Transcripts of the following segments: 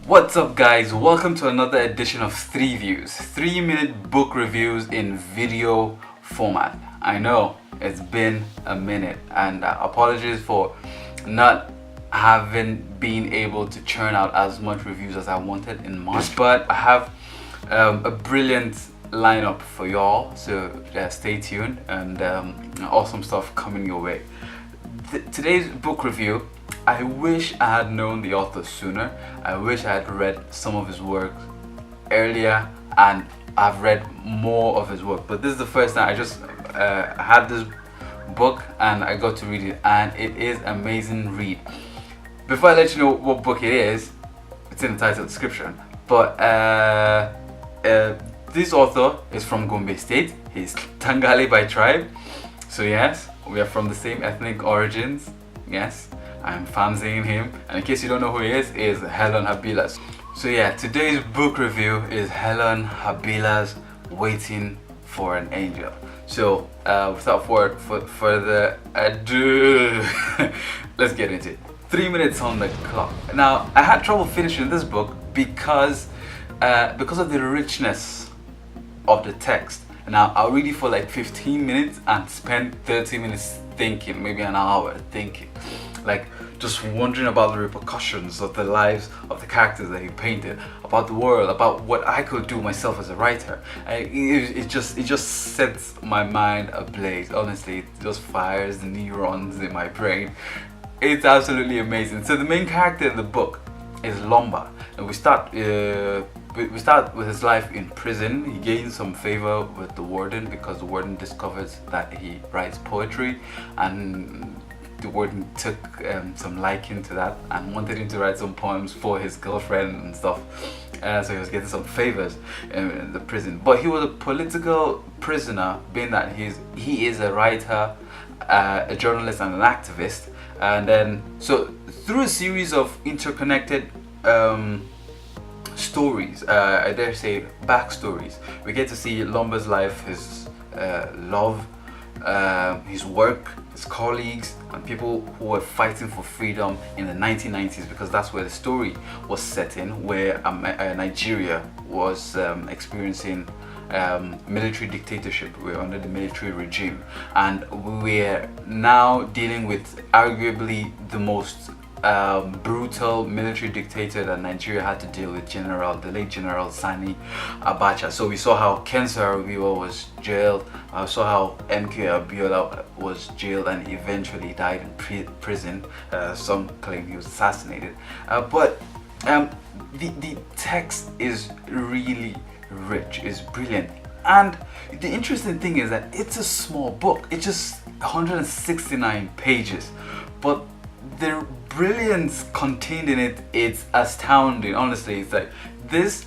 What's up guys, welcome to another edition of 3 Views, 3-minute book reviews in video format. I know it's been a minute and apologies for not having been able to churn out as much reviews as I wanted in March, but I have a brilliant lineup for y'all, so stay tuned and awesome stuff coming your way. Today's book review, I wish I had known the author sooner. I wish I had read some of his work earlier, and I've read more of his work, but this is the first time I just had this book and I got to read it, and it is an amazing read. Before I let you know what book it is, it's in the title description, but this author is from Gombe State. He's Tangale by tribe, so yes, we are from the same ethnic origins. Yes, I'm fancying him, and in case you don't know who he is Helon Habila. So yeah, today's book review is Helon Habila's Waiting for an Angel. So without further ado, let's get into it. 3 minutes on the clock. Now, I had trouble finishing this book because of the richness of the text. Now, I'll read it for like 15 minutes and spend 30 minutes thinking, maybe an hour thinking, like just wondering about the repercussions of the lives of the characters that he painted, about the world, about what I could do myself as a writer. It just sets my mind ablaze. Honestly, it just fires the neurons in my brain. It's absolutely amazing. So the main character in the book is Lomba, and we start with his life in prison. He gains some favor with the warden because the warden discovers that he writes poetry, and the warden took some liking to that and wanted him to write some poems for his girlfriend and stuff. So he was getting some favors in the prison. But he was a political prisoner, being that he is a writer, a journalist and an activist. And then, so through a series of interconnected stories, I dare say backstories, we get to see Lomba's life, his love, his work, his colleagues, and people who were fighting for freedom in the 1990s, because that's where the story was set in, where Nigeria was experiencing military dictatorship. We're under the military regime, and we're now dealing with arguably the most brutal military dictator that Nigeria had to deal with, the late General Sani Abacha. So we saw how Ken Saro-Wiwa was jailed, saw how MK Abiola was jailed and eventually died in prison. Some claim he was assassinated, but the text is really rich, is brilliant. And the interesting thing is that it's a small book. It's just 169 pages, but the brilliance contained in it, it's astounding. Honestly, it's like this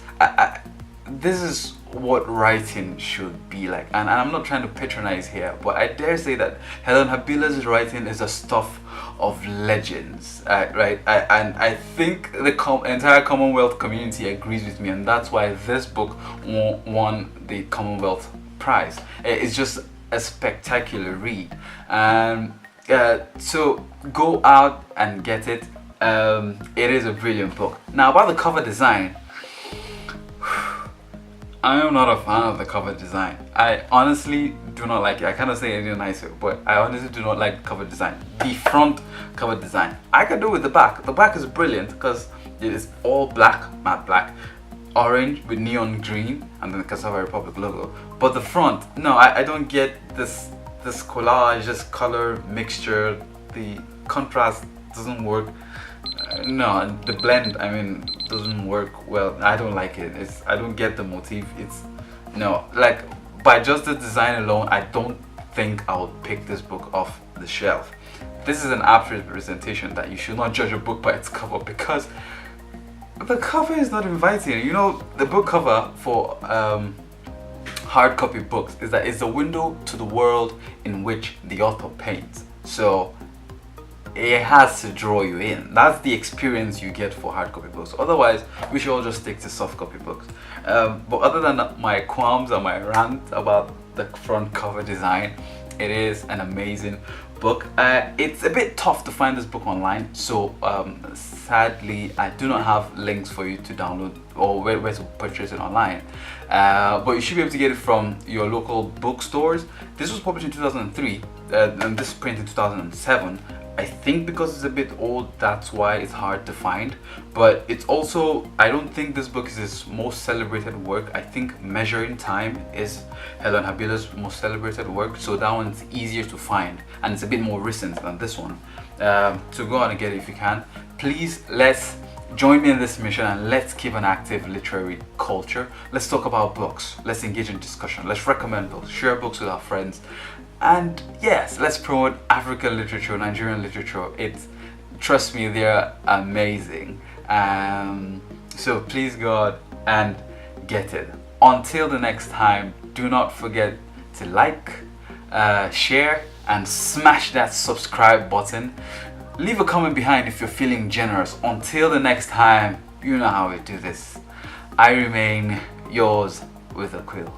is what writing should be like, and I'm not trying to patronize here, but I dare say that Helon Habila's writing is the stuff of legends, right? And I think the entire Commonwealth community agrees with me, and that's why this book won the Commonwealth Prize. It's just a spectacular read, and so go out and get it. It is a brilliant book. Now, about the cover design, I am not a fan of the cover design. I honestly do not like it. I cannot say anything nicer, but I honestly do not like cover design. The front cover design, I can do with the back. The back is brilliant because it is all black, matte black, orange with neon green, and then the Cassava Republic logo. But the front, no, I don't get this collage, this color mixture. The contrast doesn't work. No, the blend, I mean, doesn't work well. I don't like it. I don't get the motif. Like, by just the design alone, I don't think I would pick this book off the shelf. This is an apt representation that you should not judge a book by its cover, because the cover is not inviting. You know, the book cover for hard copy books is that it's a window to the world in which the author paints. So it has to draw you in. That's the experience you get for hard copy books. Otherwise, we should all just stick to soft copy books. But other than my qualms and my rant about the front cover design, it is an amazing book. It's a bit tough to find this book online, so sadly I do not have links for you to download or where to purchase it online, but you should be able to get it from your local bookstores. This was published in 2003 and this printed in 2007. I think because it's a bit old, that's why it's hard to find. But it's also, I don't think this book is his most celebrated work. I think Measuring Time is Helon Habila's most celebrated work, so that one's easier to find and it's a bit more recent than this one. So go out and get it if you can. Please, let's join me in this mission and let's keep an active literary culture. Let's talk about books, let's engage in discussion, let's recommend books, share books with our friends. And yes, let's promote African literature, Nigerian literature. Trust me, they're amazing. So please go out and get it. Until the next time, do not forget to like, share, and smash that subscribe button. Leave a comment behind if you're feeling generous. Until the next time, you know how we do this. I remain yours with a quill.